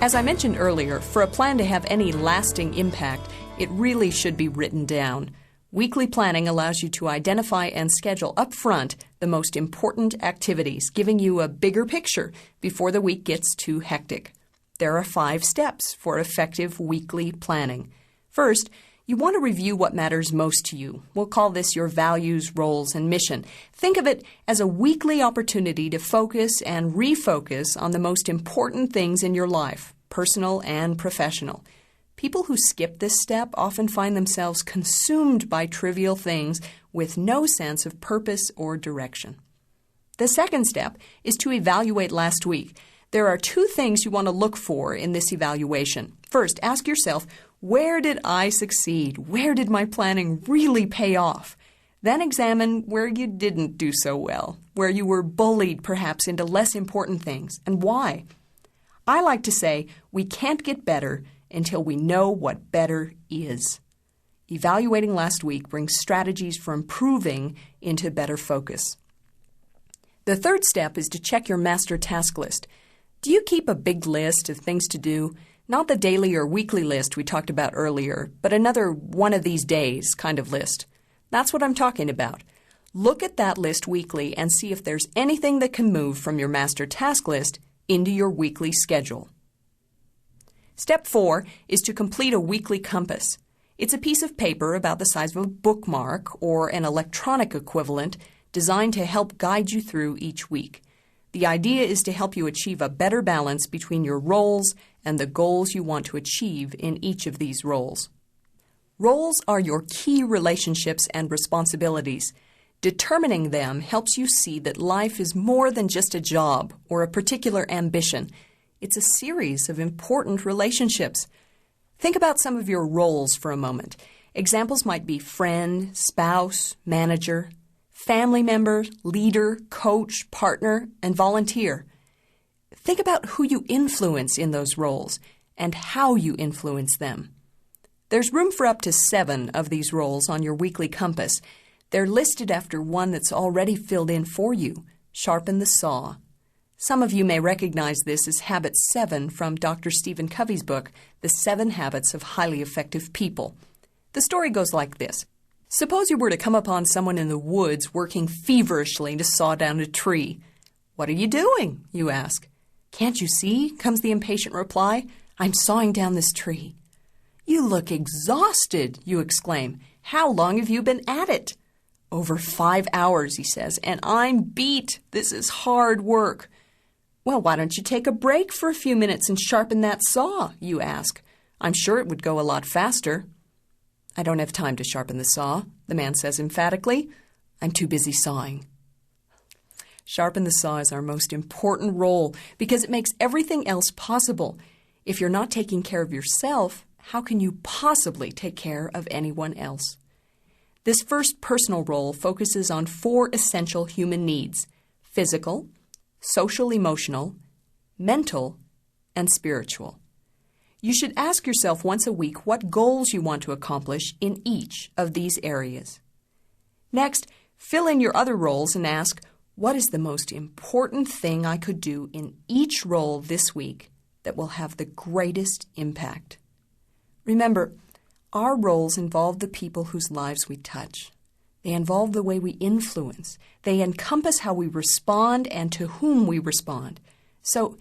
As I mentioned earlier, for a plan to have any lasting impact, it really should be written down. Weekly planning allows you to identify and schedule up front the most important activities, giving you a bigger picture before the week gets too hectic. There are 5 steps for effective weekly planning. First, you want to review what matters most to you. We'll call this your values, roles, and mission. Think of it as a weekly opportunity to focus and refocus on the most important things in your life, personal and professional. People who skip this step often find themselves consumed by trivial things with no sense of purpose or direction. The second step is to evaluate last week. There are 2 things you want to look for in this evaluation. First, ask yourself, where did I succeed? Where did my planning really pay off? Then examine where you didn't do so well, where you were bullied perhaps into less important things, and why. I like to say we can't get better until we know what better is. Evaluating last week brings strategies for improving into better focus. The third step is to check your master task list. Do you keep a big list of things to do? Not the daily or weekly list we talked about earlier, but another one of these days kind of list. That's what I'm talking about. Look at that list weekly and see if there's anything that can move from your master task list into your weekly schedule. Step 4 is to complete a weekly compass. It's a piece of paper about the size of a bookmark or an electronic equivalent designed to help guide you through each week. The idea is to help you achieve a better balance between your roles and the goals you want to achieve in each of these roles. Roles are your key relationships and responsibilities. Determining them helps you see that life is more than just a job or a particular ambition. It's a series of important relationships. Think about some of your roles for a moment. Examples might be friend, spouse, manager, family member, leader, coach, partner, and volunteer. Think about who you influence in those roles and how you influence them. There's room for up to 7 of these roles on your weekly compass. They're listed after one that's already filled in for you. Sharpen the saw. Some of you may recognize this as Habit 7 from Dr. Stephen Covey's book, The 7 Habits of Highly Effective People. The story goes like this. Suppose you were to come upon someone in the woods working feverishly to saw down a tree. "What are you doing?" you ask. "Can't you see?" comes the impatient reply. "I'm sawing down this tree." "You look exhausted," you exclaim. "How long have you been at it?" "Over 5 hours," he says, "and I'm beat. This is hard work." "Well, why don't you take a break for a few minutes and sharpen that saw?" you ask. "I'm sure it would go a lot faster." "I don't have time to sharpen the saw," the man says emphatically. "I'm too busy sawing." Sharpen the saw is our most important role because it makes everything else possible. If you're not taking care of yourself, how can you possibly take care of anyone else? This first personal role focuses on 4 essential human needs: physical, social-emotional, mental, and spiritual. You should ask yourself once a week what goals you want to accomplish in each of these areas. Next, fill in your other roles and ask, what is the most important thing I could do in each role this week that will have the greatest impact? Remember, our roles involve the people whose lives we touch. They involve the way we influence. They encompass how we respond and to whom we respond. So,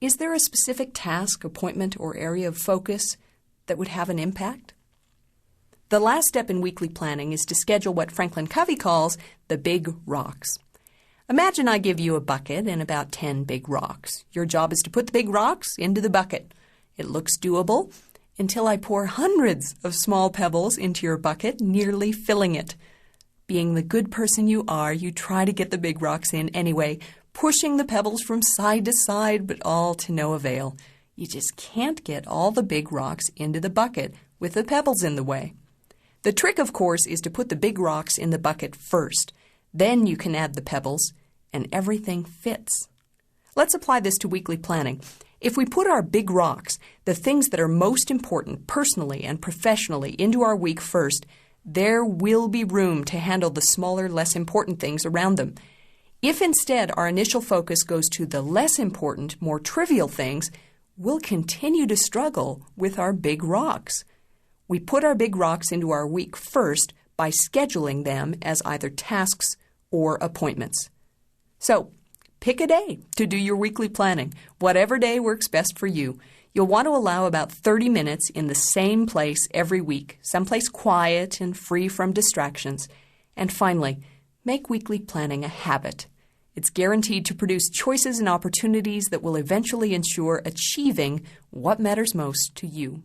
is there a specific task, appointment, or area of focus that would have an impact? The last step in weekly planning is to schedule what Franklin Covey calls the big rocks. Imagine I give you a bucket and about 10 big rocks. Your job is to put the big rocks into the bucket. It looks doable until I pour hundreds of small pebbles into your bucket, nearly filling it. Being the good person you are, you try to get the big rocks in anyway, pushing the pebbles from side to side, but all to no avail. You just can't get all the big rocks into the bucket with the pebbles in the way. The trick, of course, is to put the big rocks in the bucket first. Then you can add the pebbles, and everything fits. Let's apply this to weekly planning. If we put our big rocks, the things that are most important personally and professionally, into our week first, there will be room to handle the smaller, less important things around them. If instead our initial focus goes to the less important, more trivial things, we'll continue to struggle with our big rocks. We put our big rocks into our week first by scheduling them as either tasks or appointments. So, pick a day to do your weekly planning, whatever day works best for you. You'll want to allow about 30 minutes in the same place every week, someplace quiet and free from distractions. And finally, make weekly planning a habit. It's guaranteed to produce choices and opportunities that will eventually ensure achieving what matters most to you.